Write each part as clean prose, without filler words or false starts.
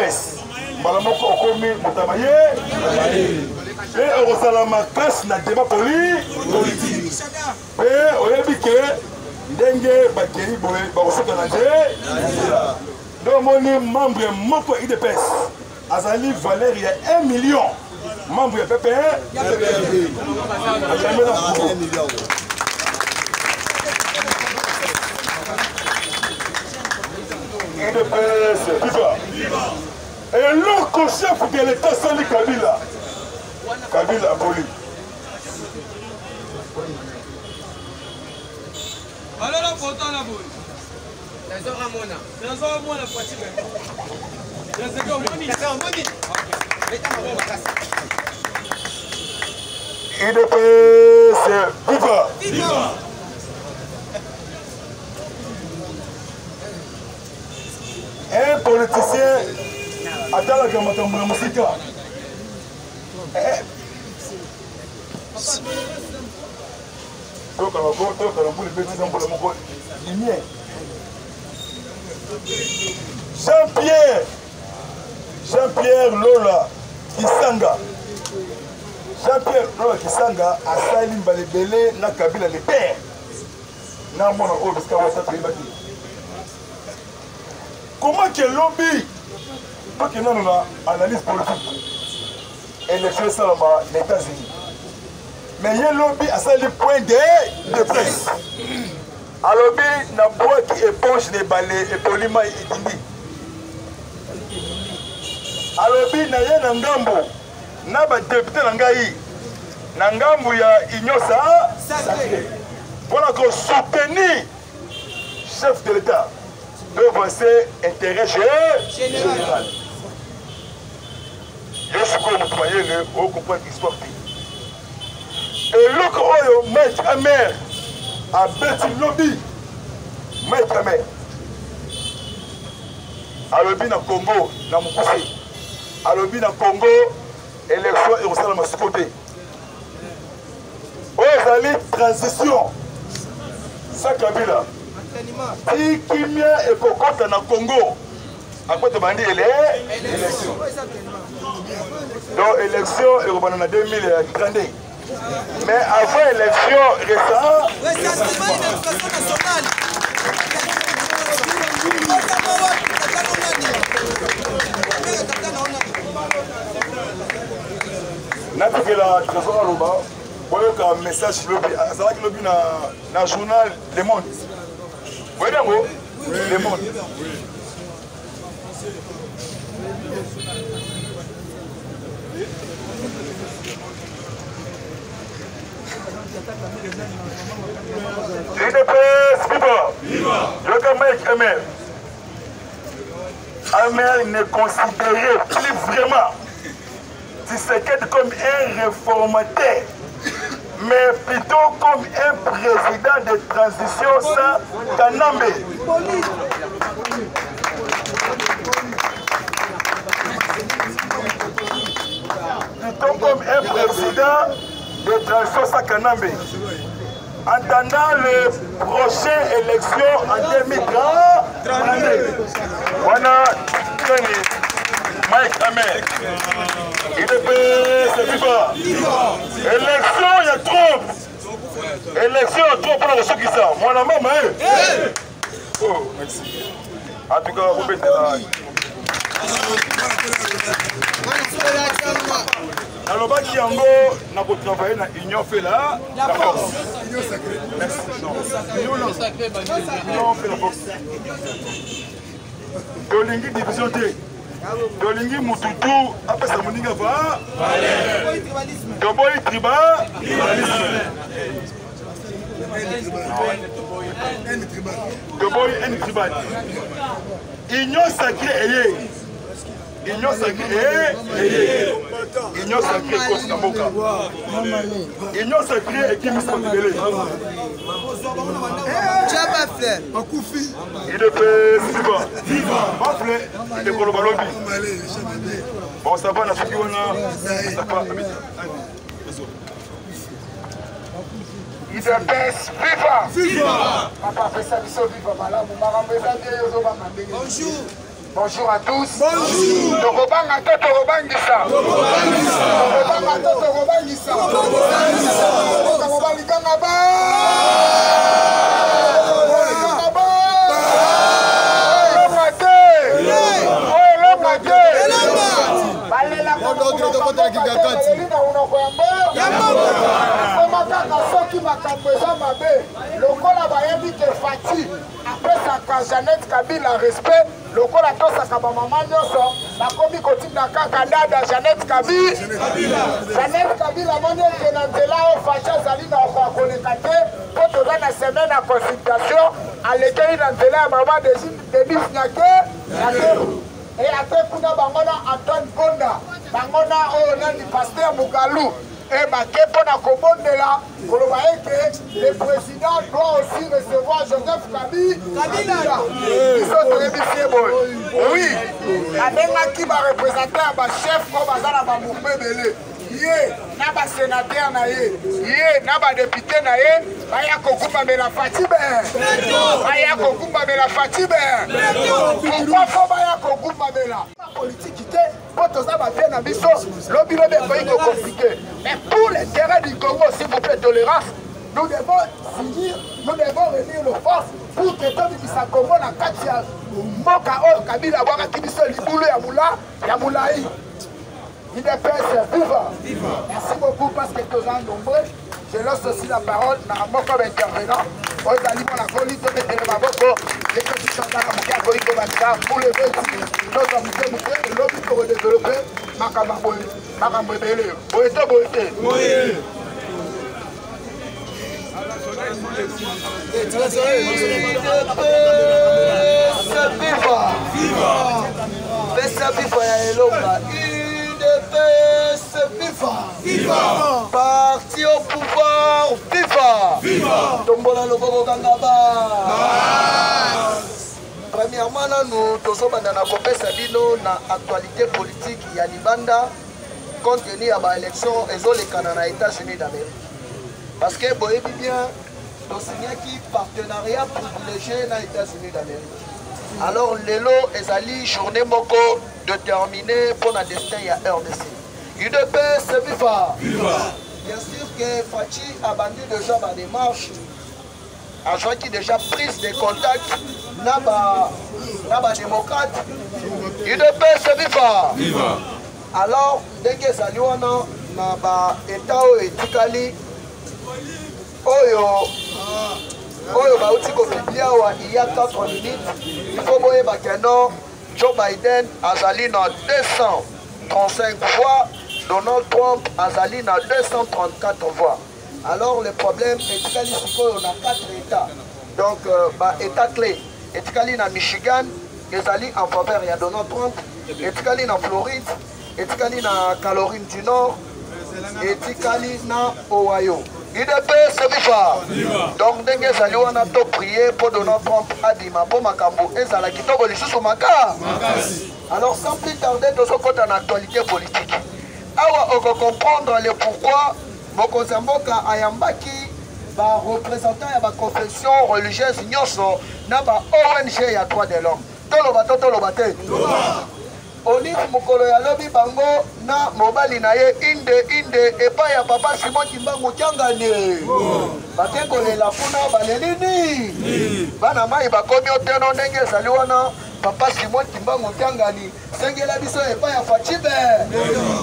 UDPS. Malamoko okomi mutamaye. Et au salama classe na débat politique. Et oyebike ndenge bakeri boye bakosoka na nje. Donc moni membre moko UDPS. Azali valeur ya 1 million. Membre ya PPR. UDPS, viva! Et l'autre chef de l'État, Sali Kabila. Kabila aboli. Alors la photo la boule. UDPS, viva! Un politicien atala kamatambo na musika. Jean-Pierre Lola Kisanga. Jean-Pierre Lola Kisanga a sali mbalebele na Kabila le père. Na mona o biska wasa tibaki. Comment que lobby pas que non on analyse politique. Élection salama les États-Unis. Mais il y a lobby à ça le point de presse. A lobby na bois qui éponge les balais et polima itindi. A lobby na ye na ngambo na ba député na ngai na ngambo ya Inyosa sacré. Voilà qu'on soutenir chef de l'État. Devant ses intérêts général. Je suis comme moyen au comprendre l'histoire. Et l'autre oyo maître amer a bêti lobby. Maître amer. A lobby na Congo, na Mukuse. A lobby na Congo, élection et au salon de côté. Oyo transition. Ça Kabila. Si Kimia et Kokota na Congo, à quoi demander l'élection? Donc, élection est en 2030. Mais avant l'élection récente, un message sur le journal Le Monde. Vous voyez Le Monde. UDPS, viva! Je veux Amer. Amer ne considérait plus vraiment Tshisekedi comme un réformateur, mais plutôt comme un président de transition sans Kanambe. Plutôt comme un président de transition sans Kanambe. Attendant les prochaines élections en 2030, voilà Mike Amer. UDPS, viva! Élection, il y a trop! Élection, il y a trop pour ceux qui sont. Moi, la maman, oh, merci. En tout cas, vous mettez là. Alors, qui yango n'a pas travaillé dans l'Union fait là, la force. Merci. L'Union fait la force. Dolingi division T. Dolingi Mututu, après ça, Moninga va. Doboy tribalisme. Doboy N tribal. Union sacrée. Union sacrée Union sacrée Costa Moka. Union sacrée et qui me sont libérés. Il est viva. Bafle et Kolobalobi. Bon, ça va, on a fait UDPS, viva! Papa fait ça, viva. Bonjour. Bonjour à tous. Bonjour. Tokobanga to tokobangisa. Tokobanga to tokobangisa. Tokobalikanga ba. Lokola bayebi ke Fati apesaka Jeannette Kabila respect lokola tosaka bamama nyonso bakomi kotinda kaka dada Jeannette Kabila moni eke na nzela oyo Faci azali na koleka te mpo toza na semaine ya consultation alekeli na nzela ya mama Denis Nyake ate kuna bango na Antoine Bonda bango na oyo nani Pasteur Mugalu bake mpona kobondela koloba eke le président doit aussi recevoir Joseph Kabila biso toyebi fie boye oui abengaki barepresentant ya bachef oyo baza na bamouvement ebele ye na basénateur na ye na badepute na ye baya kokumbamela Fati pourquoi fo baya kokumbamela politique te mpo toza bafie na biso lobi ekoyi compliqué mais pour l'intérêt du Congo s'il vous plaît tolérance nous devons finir nous devons réunir nos forces pour que tobimisa Congo na kati ya mboka oyo Kabila abwakaki biso libulu ya molai IDPS viva. Merci beaucoup parce que tous en nombreux. Je laisse aussi la parole à mon intervenant. Aux aliments la folie de mettre le maboko. Les conditions dans la mouka Koliko Baka pour le véhicule. Notre amitié mouka et l'homme pour développer Makamaboué. Makamaboué. Boété, boété. Viva. Pesa viva ya elonga. Viva! Parti au pouvoir, viva! Tombola le Bobo Kangaba! Premièrement, nous sommes dans la Sabino, dans l'actualité politique, il y a Libanda, compte tenu de l'élection et les Canada États-Unis d'Amérique. Parce que, vous voyez bien, nous avons un partenariat privilégié dans les États-Unis d'Amérique. Alors, l'élo est allé journée moko déterminée pour le destin de RDC. UDPS viva! Bien sûr que Faci a bandé déjà ma démarche, a joint déjà prise de contact dans démocrate. UDPS viva! Alors, dès que ça lui a état etikali oyo bauti kofiblia wa il y a 4 minutes, il faut boyeba que non, Joe Biden azali na 235 voix, Donald Trump azali na 234 voix. Alors le problème est que on a 4 États. Donc État clé, etikali na Michigan, ezali en faveur ya Donald Trump, etikali na Floride, etikali na Caroline du Nord, etikali na Ohio. UDPS viva! Donc dès que ça on a tout prié pour Donald Trump à Dima pour Makambo et ça la quitte au sous Maka. Alors sans plus tarder de ce côté en actualité politique. Alors on va comprendre le pourquoi Mokozamboka Ayambaki va représenter la confession religieuse Nyoso na ba ONG ya droit de l'homme. Tolobate. Olive mokolo ya lobi bango na mobali na ye inde epa ya papa Simon Kimbangu Tiangane bake kolela kuna balelini bana mai bakomi oteno ndenge ezali wana papa Simon Kimbangu Tiangani sengela biso epa ya Faci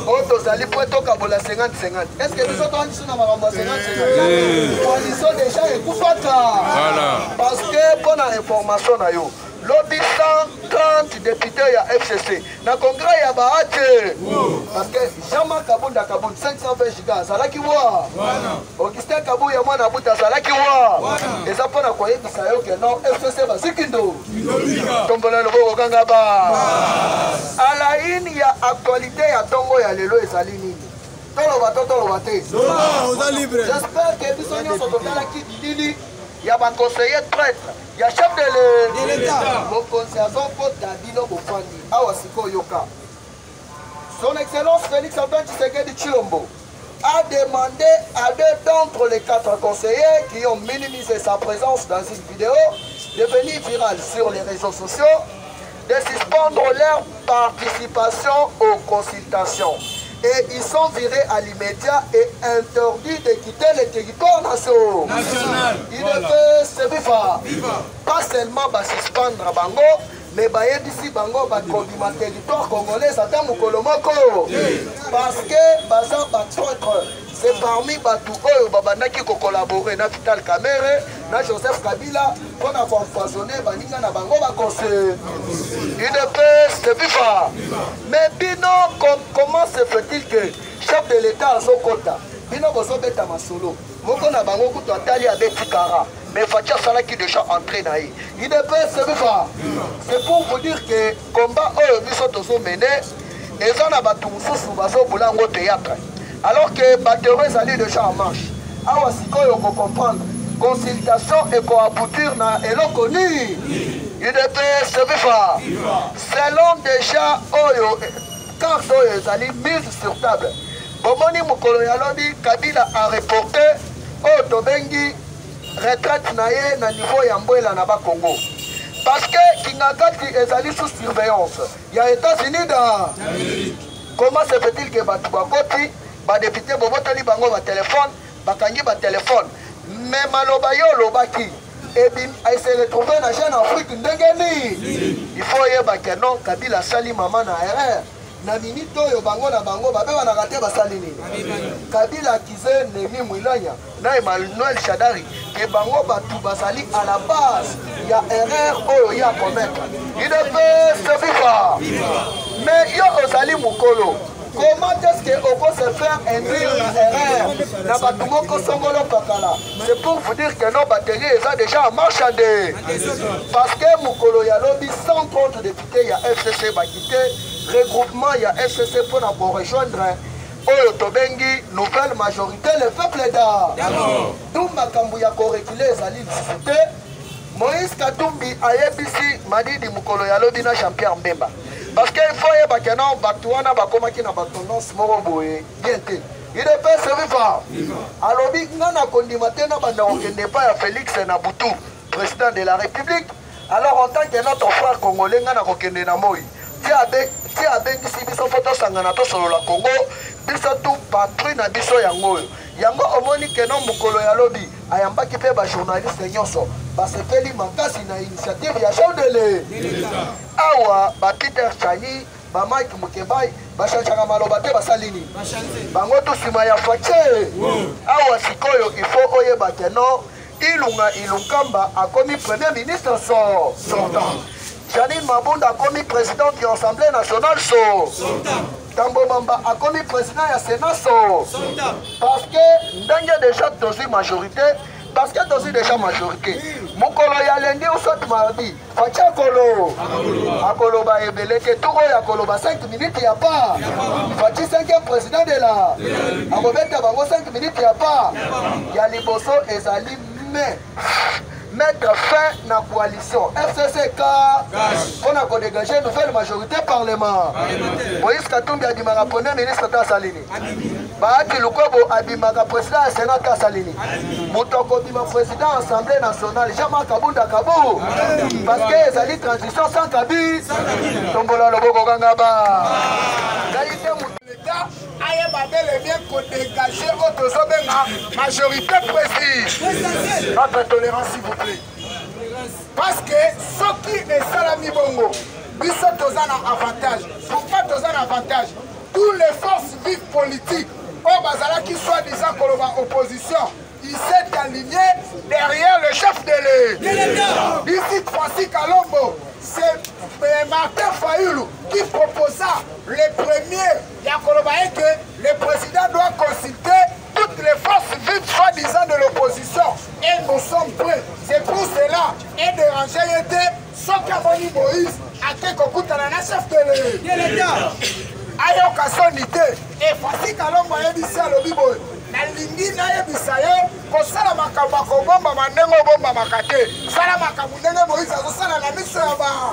oyo tozali po tokabola 50-50. Est-ce que biso toandi na makambo ya 50-50? Coalition déjà ekufaka parce que mpona information na yo lobi 130 députés ya FCC na congrès ya baate parce que Jean-Marc Kabunda 520 giga azalaki wa Augustin Kabu ya mwana buta azalaki wa eza mpona koyebisa yo ke non FCC bazikindo tombola loboko kanga ba ala ini ya actualité ya tongo ya lelo ezali nini toloba te j'espère que biso nyonso totalaki dili ya baconseiller traître ya chef de l'État mokonzi azokota bino bofandi awa sikoyo yoka. Son Excellence Félix Antoine Tshisekedi Tshilombo a demandé à 2 d'entre les 4 conseillers qui ont minimisé sa présence dans une vidéo devenue virale sur les réseaux sociaux de suspendre leur participation aux consultations. Et ils sont virés à l'immédiat et interdits de quitter le territoire national. Il devait se vivre. Pas seulement suspendre Bango, mais ici Bango va conduire le territoire congolais, ça t'a Moukolomoko. Parce que Baza Batrotre, c'est parmi Batou Oyo Babanaki qui collaborer avec Vital Kamerhe, na Joseph Kabila, pour avoir empoisonné Baninga na Bango Bakose. Il devait se vivre. Mais Bino, comment se fait-il que chef de l'État a son quota? Bino Bozo Beta Masolo. Moko na Bango Kuto Atali avec Tikara. Mais Fatia Sala qui déjà entré dans lui. Il devait se vivre. C'est pour vous dire que combat Oyo Biso Tozo mené, et ça n'a pas tout sous Bazo Boulango théâtre. Alors que Bateros allait déjà en marche. Alors, si vous comprendre, consultation et pour aboutir à Elokoni, il devait se vivre. Selon déjà Oyo, car Oyo Zali mise sur table. Bomoni Mukolo Yalobi, Kabila a reporté au Tobengi retraite naye na niveau Yambouela Naba Congo. Parce que Kingakati est allé sous surveillance. Il y a États-Unis dans. Comment se fait-il que Batubakoti, député Bobotali Bango va téléphone, Bakangi va téléphone. Mais Malobayo Lobaki, et bien, il s'est retrouvé dans la jeune Afrique Ndengeni. Il faut y que non, Kabila Sali Maman na erreur. Na minito yo Bango na Bango, Babe va raté Basalini. Kabila Kize Nemi Mouilanya, na Emmanuel Chadari, que Bango Batu Basali à la base, il y a erreur où il y a commettre. Il devait se vivre. Mais yo Osali Mukolo. Comment est-ce qu'on peut se faire induire l'erreur? C'est pour vous dire que nos batteries sont déjà en marche. Parce que Mukolo Yalobi, 130 députés, il y a FCC Bakité, regroupement, il y a FCC pour rejoindre Oyo Tobengi, nouvelle majorité, le peuple d'art. Tout Makambu ya corréculé, Zali discuté. Moïse Katumbi a yebisi Madidi Mukolo Yalobi na Jean-Pierre Mbemba. Parce qu'il faut que nous battuana bakomaki na batondance moko boye bien te. Il devait se vivre. Alors ngana kondimate na banda okende pas ya Félix Nabutu, président de la République. Alors en tant que notre frère congolais ngana kokende na moi. Ti abengi si biso photo sangana to solo la Congo, biso tout patrie na biso yango. Yango omoni ke non Mukolo Yalobi ayambaki pe ba journaliste nyonso. Basepeli makasi na initiative ya Chaudele. Awa ba Peter Chani, ba Mike Mukebai, ba Chachanga Maloba te basalini. Bango to sima ya fache. Awa sikoyo il faut oyeba ke non Ilunga Ilunkamba a commis premier ministre sortant. Janine Mabunda a commis président de l'Assemblée nationale Tambo Mamba a commis président de la Sénat parce que Ndenge déjà dans majorité. Parce que dans déjà majorité, Mukolo Yalendi ou soit mardi, Fatia Kolo, Akolo ba ebele que tout ya Kolo ba 5 minutes il y a pas. Fati 5e président de la. Akobeta bango 5 minutes il y a pas. Ya liboso ezali mettre fin à la coalition FCCK pour dégager une nouvelle majorité parlement. Moïse Katumbi a dit que le premier ministre est Salini. Bahati Lukobo a dit que le président du Sénat est Salini. Moutoko dit que le président de l'Assemblée nationale, Jean-Marc Kabunda Kabou. Parce que les alliés transition sans Kabi. Tombola Loboko Gangaba. L'État a bel et bien dégager notre majorité précise. Notre tolérance, s'il vous plaît. Parce que ce qui est Salami Bongo, ils sont un avantage. Pourquoi ils ont un avantage? Toutes les forces vives politiques, au Bazala qui soit disant qu'on opposition, il s'est aligné derrière le chef de l'État. Ici, Francis Kalombo, c'est Martin Fayoulou qui proposa le premier. Il y a que le président doit consulter toutes les forces vives soi-disant de l'opposition. Et nous sommes prêts. C'est pour cela. Et déranger était sans qu'Amoni Moïse a été coupé dans la chef de l'État. Ayoka sonité. Et Francis Kalombo a dit ça le Bibo. Na lingi na yebisa yo kosala makambo akobomba mandengo bomba makate sala makambo ndenge Moïse akosala na miso ya ba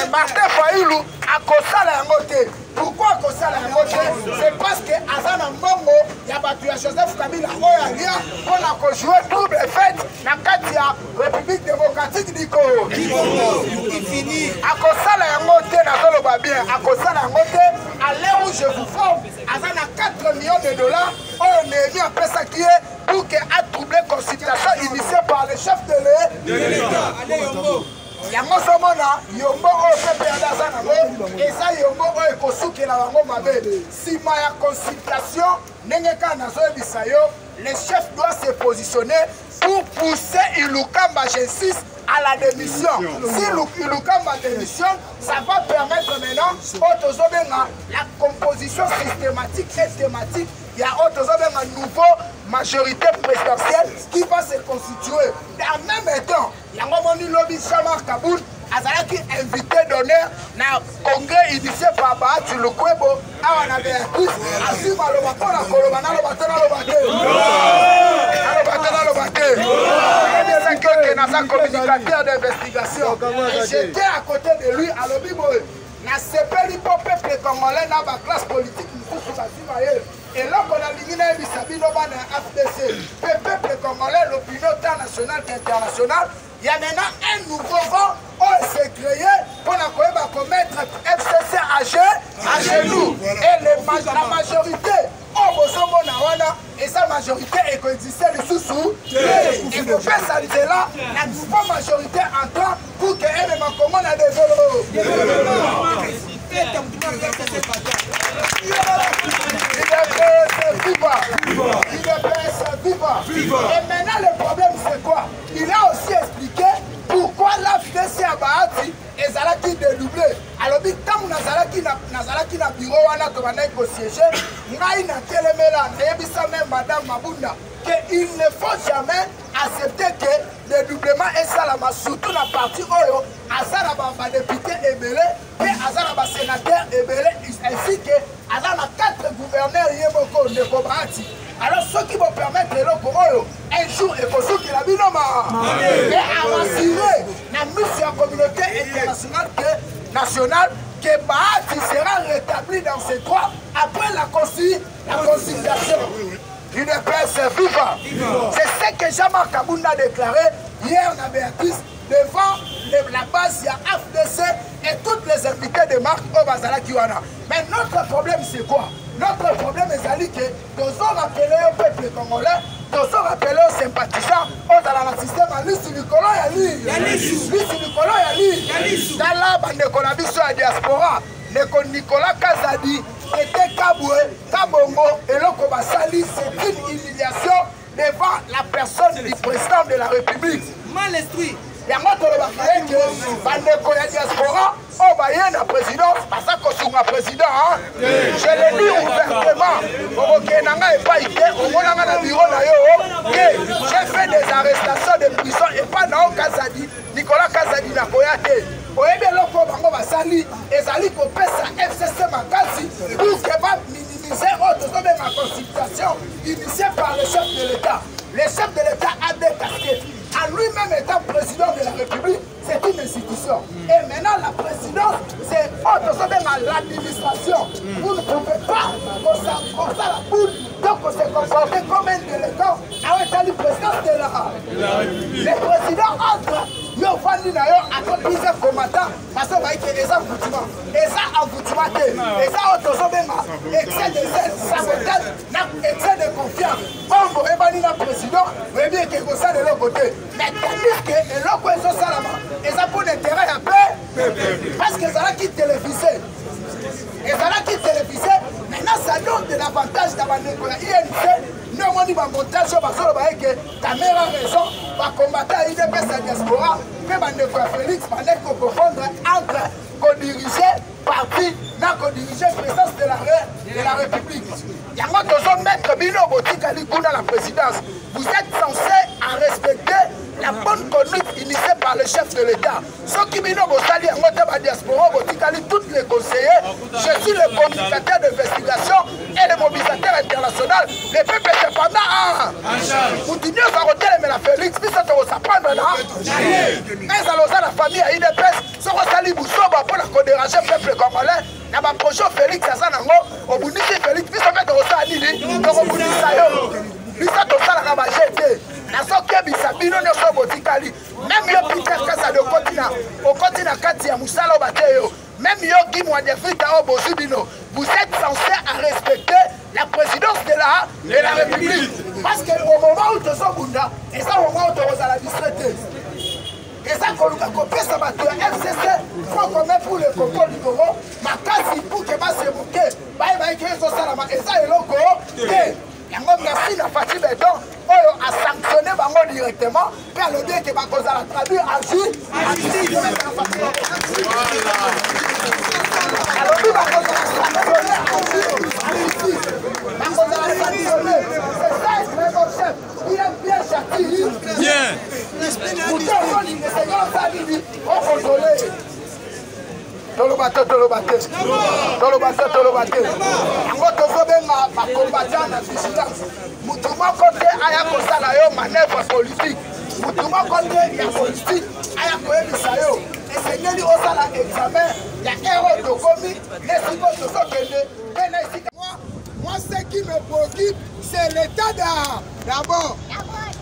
Martin Fayoulou akosala yango te. Pourquoi akosala yango te? C'est parce que aza na mbongo ya bato ya Joseph Kabila oyo alia mpona kojouer double fête na kati ya République démocratique démocratique du Congo. Akosala yango te nazoloba bien. Akosala yango te à l'heure où je vous forme. Azana 4 millions de dollars. On est mis en place qui est pour que a troublé consultation initiée par le chef de l'État. Yango somona yombo o pepe adaza nango eza yombo o ekosukela bango mabe sima ya consultation ndenge kaka nazoyebisa yo le chef doit se positionner pour pousser Ilukamba G6 à la démission. Si Ilukamba démissionne, ça va permettre maintenant la composition systématique et thématique. Il y a une nouvelle majorité présidentielle qui va se constituer. En même temps, il y a un lobby Chamar Kaboul, Azalaki invité d'honneur dans le congrès initié par Bahati Lukwebo, à Wanabeakus, Azima Lobatona, Kolobana Lobatona Lobate. C'est un communicateur d'investigation. J'étais à côté de lui à l'Obiboé. Na sepeli po peuple congolais na ba classe politique mususu bazimaye et là qu'on a ligné na bisabino bana FDC peuple congolais l'opinion tant nationale qu'internationale il y a maintenant un nouveau vent on s'est créé pour commettre FCC à genoux et la majorité et sa majorité est coexistée les sous-sous et pour faire ça là la nouvelle majorité entend pour que elle me commande à développer. Et maintenant le problème c'est quoi? Il a aussi expliqué pourquoi la FDC à Bahati et Zalaki dédoublé. Alors, tant que Nazalaki na bureau, on a siégé, Naïna Telemela, même Madame Mabunda, qu'il ne faut jamais accepter que le doublement est salama, surtout la partie Oyo, Azaraba député Ebele, et Azaraba sénateur Ebele, ainsi que Azaraba 4 gouverneurs Yemoko de Kobahati. Alors, ce qui va permettre un jour, et pour ceux qui l'ont vu, mais à rassurer la mission communauté internationale nationale que Bahati sera rétabli dans ses droits après la conciliation. Une presse viva. C'est ce que Jean-Marc Kabounda a déclaré hier à Béatrice devant la base il y a FDC et toutes les invités de Marc Obazala Kiwana. Mais notre problème c'est quoi? Notre problème est que nous avons rappelé au peuple congolais, nous avons rappelé aux sympathisants, aux dans le système à l'issue du colon et à l'issue du colon et à l'issue. Dans la bande de Konabiso à diaspora, Nicolas Kazadi était Kaboué, Kabongo et Lokoba Sali, c'est une humiliation devant la personne du président de la République. Mal instruit. Il y a un autre qui est diaspora, oh bah il y a un président, parce que c'est un président, je l'ai dit ouvertement, j'ai fait des arrestations de prison et pas dans Kazadi, Nicolas Kazadi n'a pas été. Oyebe loko bango basali ezali kopesa FCC makasi pour que va minimiser autre chose de ma consultation initiée par le chef de l'État. Le chef de l'État a des casquettes. À lui-même étant président de la République, c'est une institution. Et maintenant la présidence, c'est autre chose de l'administration. Vous ne pouvez pas comme ça la boule, donc on s'est comporté comme un déléguant avec la présidence de la République. Le président entre. Yo fandi na yo akopiza komata parce que eza ngoutima eza engoutima te eza otozobenga excès de zèle sabotage na excès de confiance bongo ebani na président oyebi eke kosala eloko te mais tandis que eloko ezosalama eza pour l'intérêt ya pe parce que ezalaki télévisé maintenant ça donne de l'avantage na bandeko ya INC non on dit montage sur basolo baeke caméra raison va combattre IDPS à diaspora mais bandeko ya Félix bandeko confondre entre co-diriger parti na co-diriger présidence de la République. Yango tozo mettre bino botikali kuna la présidence. Vous êtes censé à respecter la bonne conduite initiée par le chef de l'État. Ceux qui bino bosali yango te ba diaspora botikali tous les conseillers. Je suis le communicateur d'investigation et le mobilisateur international. Les peuples cependant continuez à voter mais la Félix puis ça te s'apprendre là. Mais alors ça la famille a IDPS ce qu'on sali Boussoba pour la déranger le peuple congolais. Na ba projet Félix ça nango au Bunisi Félix puis ça fait de ça nini donc au Bunisi ça yo. Lui ça to ça la ba jeté. Na so que yebisa bino nyonso botikali même yo Peter Kasa de Kotina kati ya musala bateyo même yo Guy Mwadiafrika o bozibino vous êtes censé à respecter la présidence de la République parce que au moment où tu sobunda et ça au moment où tu vas la distraiter et ça koluka kopesa bato ya FCC faut commettre pour le Congo du Congo makasi pour que ba se bouquet ba que so salama et ça eloko te yango merci na Fati Beton oyo a sanctionné bango directement pe alobi ke bakozala traduire en justice alobi bakozala sanctionné en justice bakozala sanctionné c'est ça le bon chef il est bien châtié bien pourtant on dit que c'est comme ça dit on contrôle Tolobate. Yango tozobenga bakombattant na vigilance. Mutu moko te aya kosala yo manœuvre politique. Mutu moko te ya politique aya koyebisa yo. Esengeli osala examen ya héros tokomi nesiko tozokende pe na esika. Moi ce qui me préoccupe c'est l'état d'abord.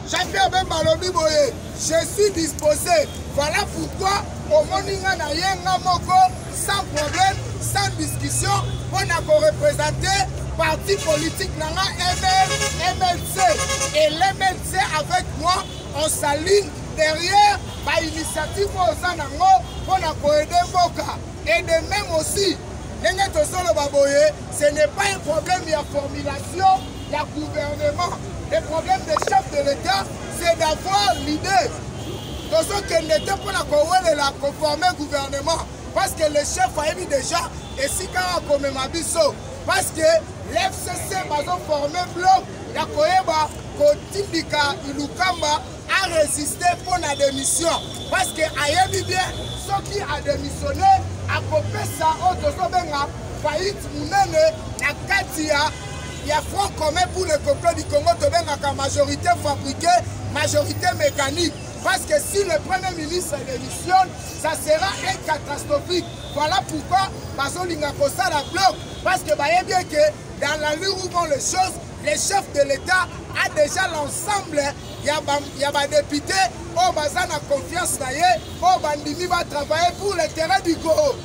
Chacun même balobi boye. Je suis disposé. Voilà pourquoi au moninga na yenga moko sans problème, sans discussion, on a représenté parti politique nanga MLC. Et l'MLC avec moi, on s'aligne derrière ma initiative aux Anango pour aider Moka. Et de même aussi, ce n'est pas un problème de formulation du gouvernement. Le problème des chefs de l'État, c'est d'avoir l'idée. Dans ce qui n'était pas la conformer gouvernement. Parce que le chef a mis déjà, et si quand on comme Mabiso, parce que l'FCC va former bloc, la Koeba, Kotindika, Ilukamba a résisté pour la démission. Parce que Ayebi bien, ceux qui a démissionné, a copé ça, Otosobenga, Faït Mounene, la Katia, il y a front commun pour le peuple du Congo, Tobenga, majorité fabriquée, majorité mécanique. Parce que si le Premier ministre démissionne, ça sera catastrophique. Voilà pourquoi Bazolinga Kosa la bloc. Parce que voyez bien que dans la rue où vont les choses, les chefs de l'État a déjà l'ensemble. Il y a des députés, au Bazan a confiance d'ailleurs, au Bandimi va travailler pour le terrain du Congo.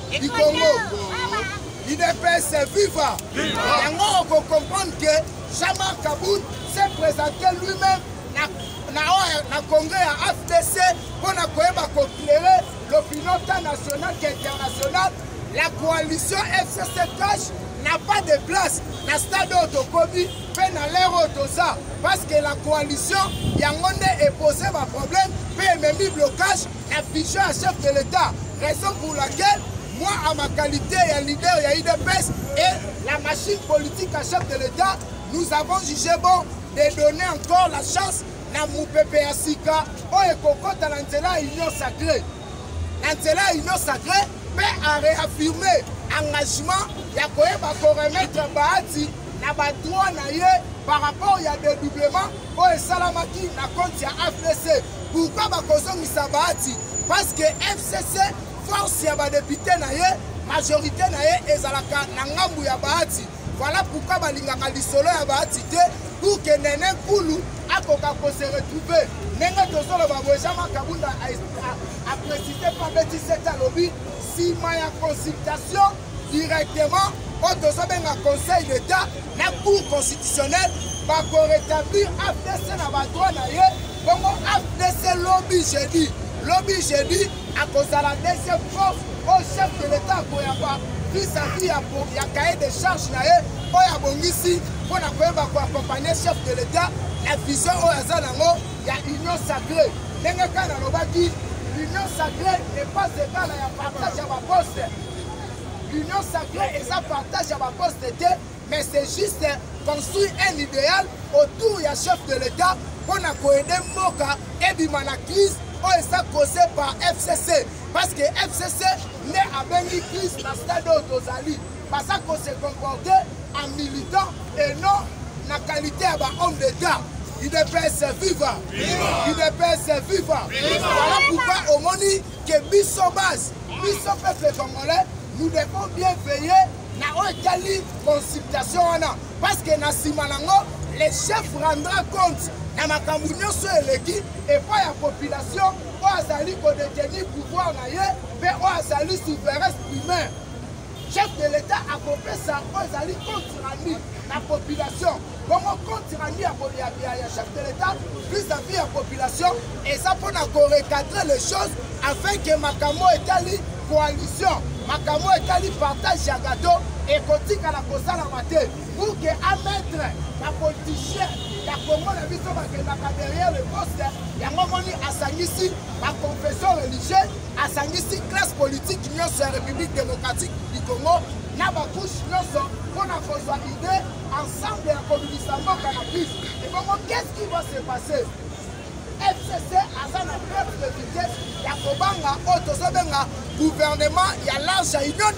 IDPS viva. Et on peut comprendre que Jean-Marc Kaboun s'est présenté lui-même dans le congrès à FDC pour éclairer l'opinion tant nationale qu'internationale. La coalition FCC Cash n'a pas de place dans le stade Otokobi et dans l'air Otosa. Parce que la coalition Yangonde est posé un problème, puis même mis blocage, affiché à chef de l'État. Raison pour laquelle, moi, à ma qualité, il y a leader, il y a IDPS et la machine politique à chef de l'État, nous avons jugé bon de donner encore la chance à Moupepe Asika, au Ekokota Nantela Union Sacrée. Nantela Union Sacrée peut réaffirmer l'engagement de remettre Bahati na droit par rapport à dédoublement au Salamaki na compte ya FCC. Pourquoi bakozongisa Bahati? Parce que FCC force ya député na majorité na ezalaka na ngambu ya Bahati. Voilà pourquoi balingaka lisolo ya Bahati te pour que Nene Koulou akoka ko se retrouver. Nenge tozolo babojama Kabunda a précisé par Betty Seta lobby si maya consultation directement au Tozobenga Conseil d'État la Cour constitutionnelle va rétablir FDC na badroit na ye bongo FDC lobby jeudi à cause de la deuxième force au chef de l'État Koyaba vis-à-vis ya cahier de charge na ye oya bongisi pour accompagner chef de l'État la vision au Azanango ya union sacrée ndenge kana lobaki l'union sacrée n'est pas égale à partage à ma poste. L'union sacrée est un partage à ma poste, mais c'est juste construire un idéal autour du chef de l'État pour aider Moka et Bimana crise ou est causé par FCC. Parce que FCC n'est à une crise dans le stade d'Ozali. Parce qu'on s'est comporté en militant et non en qualité d'homme d'État. IDPS viva! IDPS viva! Voilà pourquoi au moni que Bisso base, Bisso peuple congolais, nous devons bien veiller à la consultation. Parce que dans Simanango, les chefs rendront compte na makambo nyonso eleki epai ya population oyo azali kodetenir pouvoir na ye mpe oyo azali souverain primaire. Chef de l'État akopesa oyo ezali compte rendu na population bongo compte rendu ya chef de l'État vis-à-vis ya population eza mpona korecadrer les choses afin que makambo etali coalition makambo etali partage ya gâteau ekotikala kosalama te pour que amettre bapoliticien ya Congo na biso bakendaka derrière le poste yango moni asangisi baconfession religieuse asangisi classe politique nyonso ya République démocratique du Congo na bakouche nyonso mpona kozwa idée ensemble ya kobimisa mboka na biso. Et bongo qu'est-ce qui va se passer? FCC aza na perte de vitesse ya kobanga oyo tozobenga gouvernement ya large union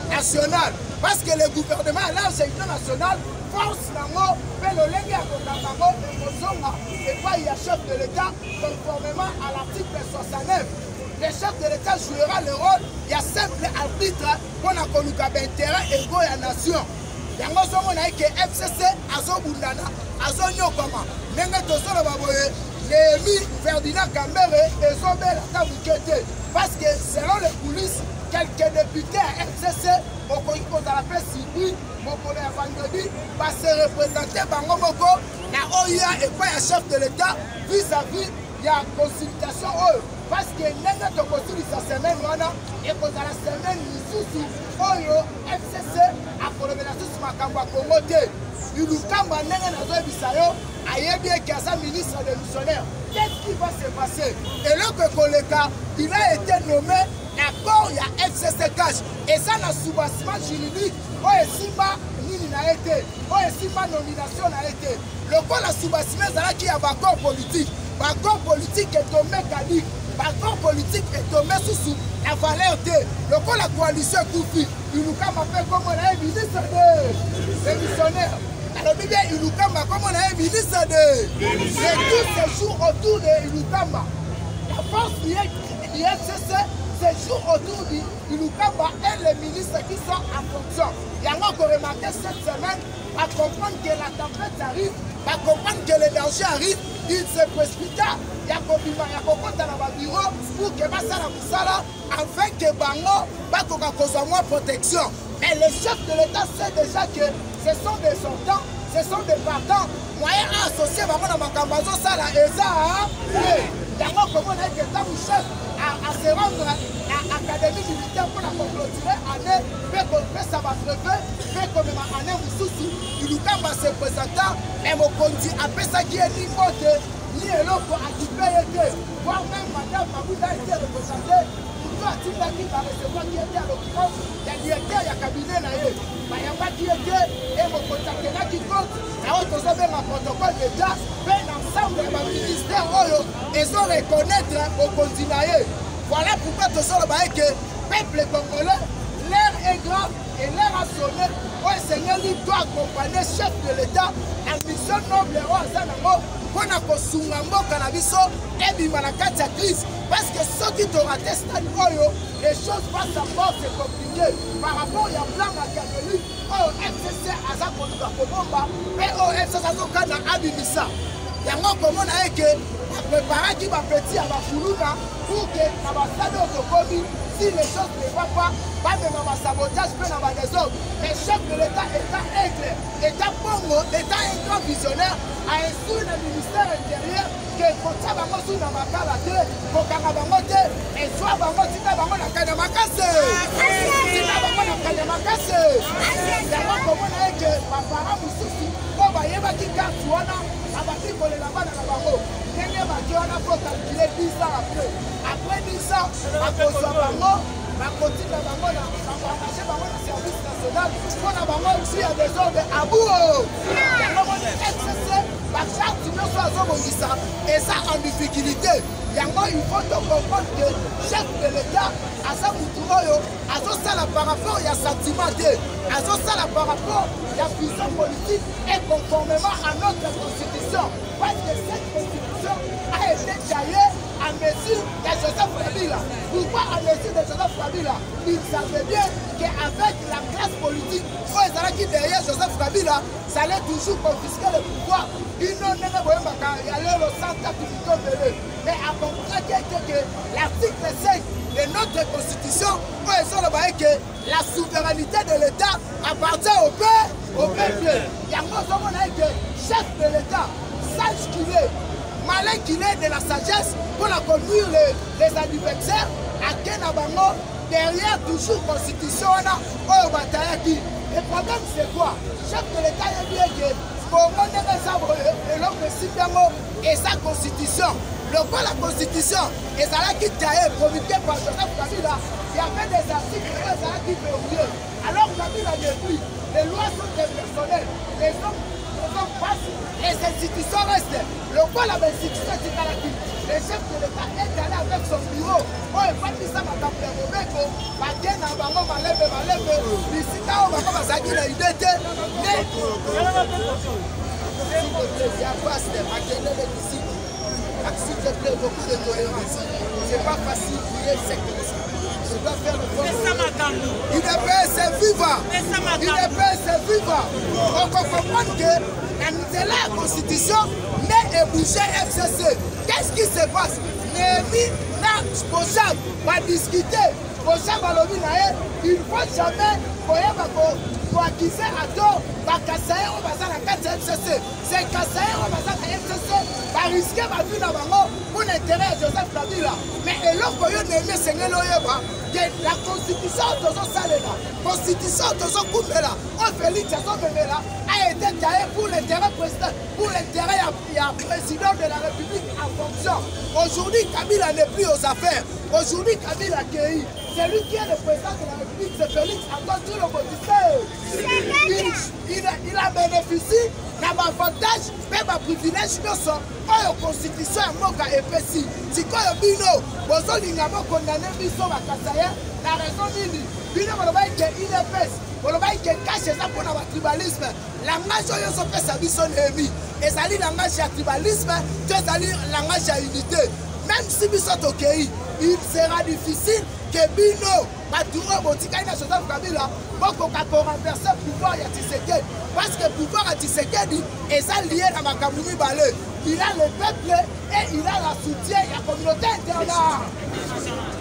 nationale parce que le gouvernement ya large union nationale force nango mpe lolenge ya kokanga ngo ekozonga epai ya chef de l'État conformément à l'article 69. Le chef de l'État jouera le rôle ya simple arbitre mpona koluka baintérêt ego ya nation. Yango ozomona eke FCC azobundana azonyokama ndenge tozoloba boye Lémi Ferdinand Kambere ezobela ta moke te parce que selon les coulisses quelques députés à FCC okoki kozala mpe sibi mokolo ya vendredi base représente bango moko na oya epai ya chef de l'État vis-à-vis ya consultation oyo parce que ndenge tokosilisa semaine wana ekozala semaine lisusu oyo FCC akolobela susu makambo ya Congo te ilukamba ndenge nazoyebisa yo ayebi eke aza ministre de missionnaire. Qu'est-ce qui va se passer? Eloko koleka il a été nommé na corps ya FCC cash eza na soubassement juridique oyo esimba nini na ye te oyo esimba nomination na ye te lokola soubassement ezalaki ya bacor politique etombe kalik bacor politique etombe susu na valeur te lokola coalition ekufi ilukamba mpe kombo na ye ministre de missionnaire alobi bien ilukamba kombo na ye ministre de tout ce jour autour de ilukamba la force du FCC ce jour autour du ilukamba et les ministres qui sont en fonction. Yango ko remarquer cette semaine à comprendre que la tempête arrive, à comprendre que le danger arrive, il se précipita yakokota na babiro pour que basala musala afin que bango bakoka kozwa moins protection. Mais le chef de l'État sait déjà que ce sont des sortants, ce sont des partants moyens associés bango na makambo azosala eza yango komona eke ntango chef à se rendre à l'académie militaire pour la clôturer année mpe kopesa babrevet mpe komema année mosusu ilukamba se présenta me mokonzi apesaki ye ningo te ni eloko akipe ye te voire même madame mabuda ete représenté mutu atindaki barecevwaki ye te à l'occurrence ya directeur ya cabinet na ye bayambaki ye te e mokonzi akendaki compte na oyo tozobenga protocole d'état mpe na ensemble ya baministère oyo ezoreconnaître mokonzi na ye. Voilà pourquoi tozoloba eke peuple congolais l'air est grave et l'air a sonné oyo esengeli doit accompagner chef de l'État na mission noble oyo aza nango mpona kosunga mboka na biso ebima na kati ya crise parce que soki torate stade oyo les choses passent à bord c'est compliqué par rapport ya plan machiavélique oyo FCC aza koluka kobomba mpe oyo FCC azokana abimisa yango komona eke bapreparaki bapeti ya bafuluna pour que na basade oyo tokomi si les choses ne vont pas bamema basabotage mpe na badésordre mais chef de l'État état aigle état bongo état un grand visionnaire a instruit le ministère intérieur ke kotia bango su na makala te kokanga bango te ezwa bango tika bango na kanya makase tika bango na kanya makase yango komona eke bapara mosusu oyo bayebaki karte wana abaki kolela bana na bango ndenge baki wana po calcule 10 ans après 10 ans bakozwa bango bakotinda bango na baengager bango na service national mpona bango si ya désordre abuo yango moni FCC bacharte nyonso azobongisa eza en difficulté yango il faut to comprendre que chef de l'État aza mutu oyo azosala par rapport ya sentiment te azosala par rapport ya vision politique et conformément à notre constitution parce que cette constitution a été taillée à mesure de Joseph Kabila. Pourquoi à mesure de Joseph Kabila? Il savait bien qu'avec la classe politique qui derrière Joseph Kabila, ça allait toujours confisquer le pouvoir. Ils n'ont ndenge boyembaka ya lelo santa tumitobele mais akomprendre que l'article 5 de notre constitution oyo ezoloba eke la souveraineté de l'état appartient au peuple yango ozomona eke chef de l'état sage qu'il est malin qu'il est de la sagesse pour la conduire les adversaires ake na bango derrière toujours constitution wana oyo batayaki. Le problème c'est quoi? Chef de l'état yebi eke bongo ndenge eza boye eloko esimbi yango eza constitution. Lorsque la constitution ezalaki taillée promulguée par Joseph Kabila, il y avait des articles qui verrouillés. Alors Kabila depuis, les lois sont impersonnelles, les hommes passent, les institutions restent. Lorsque la institution est calculée, le chef de l'État est allé avec son bureau. Oh, il va dire ça, ma campagne de Meko, ma gaine à Bango, ma lève, ici, là, on va commencer à dire la idée. Mais, il y a pas de ici. S'il te plaît, beaucoup de tolérance. C'est pas facile pour les secteurs. Je dois faire le fond. Il est PSF vivant. Il est PSF vivant. On comprend que la constitution n'est bougé FCC. Qu'est-ce qui se passe? Némi n'a pas discuter. Il ne faut jamais acquiser à tort bakassaye au bazar la 4 FCC. C'est kassaye au bazar la FCC va risquer ma vie dans bango pour l'intérêt de Joseph Kabila. Mais eloko yo neme sengelo yeba que la constitution tozo salela, constitution tozo kumela, on Félix Azobemela a été taillé pour l'intérêt président, pour l'intérêt du président de la République en fonction. Aujourd'hui Kabila n'est plus aux affaires. Aujourd'hui Kabila Kei, c'est lui qui est le président de la République, c'est Félix Antoine Lobotise. Il a bénéficié d'un avantage, même un privilège, la constitution est moka épesi. Si quoi le bino, bozo lingamo condamné biso bakasaya, la raison nini. Bino molobai ke IDPS, molobai ke cache ça pour le tribalisme. Langage yo so pesa biso nemi. Ezali langage ya tribalisme, ezali langage ya unité. Même si biso tokei, il sera difficile que bino Baturo Botika na Joseph Kabila boko ka renverser pouvoir ya Tshisekedi parce que pouvoir ya Tshisekedi est lié à Makamuni Balé. Il a le peuple et il a la soutien de la communauté internationale.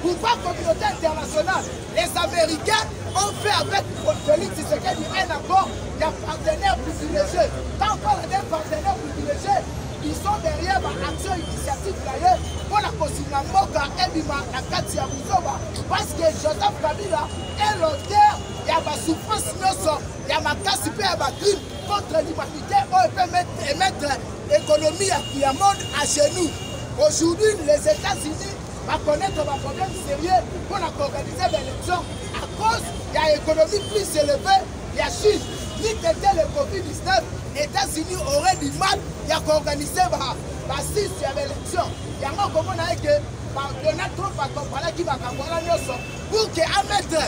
Pourquoi communauté internationale? Les Américains ont fait avec Félix Tshisekedi un accord de partenaires privilégiés. Quand on parle d'un partenaire privilégié, ils sont derrière l'action initiative d'ailleurs pour la consigne Moka et la Katia Mouzoba parce que Joseph Kabila est l'auteur, il y a ma souffrance, il y a ma casse, il y a ma crime contre l'humanité, on peut mettre l'économie qui a monde à genoux. Aujourd'hui, les États-Unis vont connaître un problème sérieux pour organiser l'élection à cause de l'économie plus élevée, il y a Chine. Ni c'était le Covid-19, les États-Unis auraient du mal à organiser l'élection. Il y a un comment on a que Donald Trump a compris qui va pour que à mettre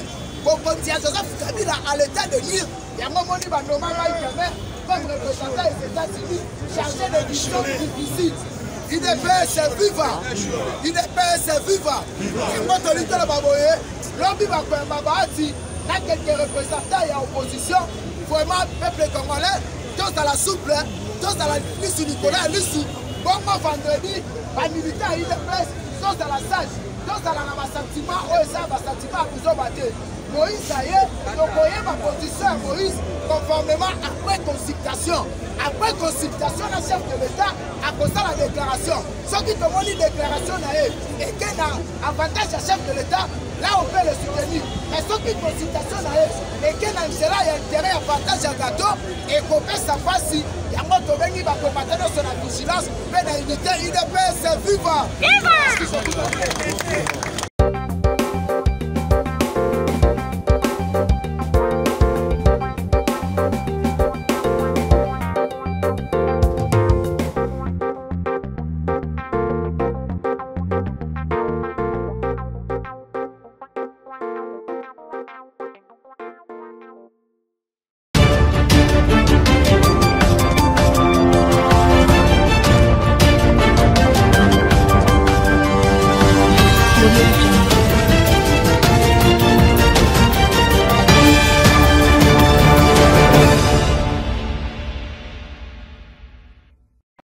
Joseph Kabila à l'état de lire. Il y a un moment où il va comme représentant des États-Unis chargé de missions difficiles. Il est PSF vivant. Il est PSF vivant. Et quand on dit que l'homme va faire un quelques représentants et opposition. Vraiment, peuple congolais, tous dans la souple, tous dans la liste Nicolas, liste bon vendredi, les militaires, ils presse, tous dans la sage, tous dans la sentiment, oh, ça va sentiment à vous battre. Moïse, ça y est, donc, voyez ma position à Moïse, conformément après consultation. Après consultation, le chef de l'État a posé la déclaration. Ceux qui ont une déclaration, et qu'il y a un avantage à chef de l'État, là on peut le soutenir. Mais ceux qui ont une consultation, et qu'il y a intérêt à partager un gâteau, et qu'on peut savoir si il y a un autre qui va combattre sur la vigilance, mais dans l'unité, il est vivant. Viva!